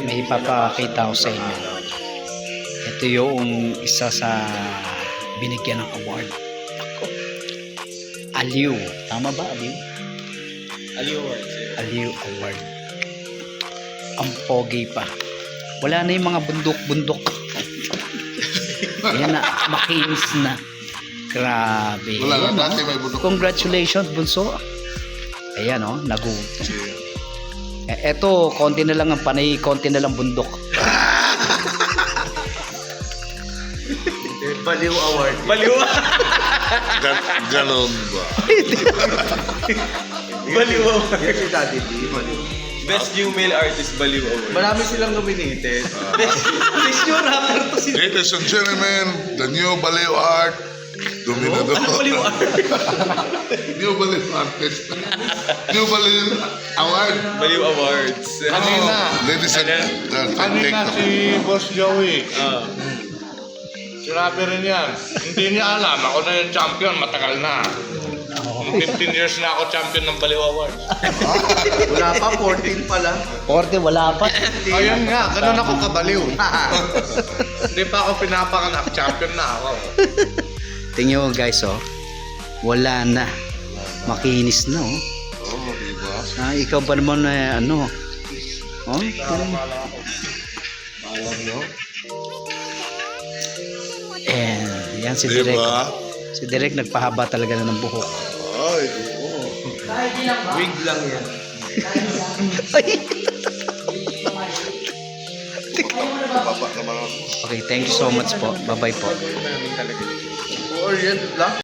may ipapakita ko sa inyo. Ito yung isa sa binigyan ng award. Ako. Aliw. Tama ba, Aliw? Aliw Awards. Aliw Award. Ang pogi pa. Wala na yung mga bundok-bundok. Yan na, makinis na. Grabe. Wala Ayan, na, dati may bundok. Congratulations, Bunso. Ayan, oh, naguto. Eto, konti na lang ang panay, konti na lang bundok. Baliw Award. Baliw Ganon ba? Baliw Award. Yan si Daddy D. Baliw. Best New Male Artist Baliw Award. Marami silang nominated. Best New Rapper to si... Ladies and gentlemen, the new Baliw Art Dominador. Ano Baliw Art? New Baliw Artist. New Baliw Award. Baliw Awards. Kanina. Ladies and Kanina gentlemen. si Boss Joey. Ah. Sinabi rin yan. Hindi niya alam. Ako na yung champion. Matagal na. 15 years na ako champion ng Baliw Awards. Wala pa, 14 pa lang. Korte, wala pa. Ayun nga. Ganun ako kabaliw. Hindi pa ako pinapanganak. Champion na ako. Tingnan mo guys, oh. Wala na. Makinis na, oh. Oo, diba? Ah, ikaw ba naman na ano? Oh? Yan si Direk. Diba? Si Direk nagpahaba talaga na ng buhok. Ay, oo. Wig lang yan. Baba naman ako. Okay, thank you so much po. Bye-bye po. Or yan lang.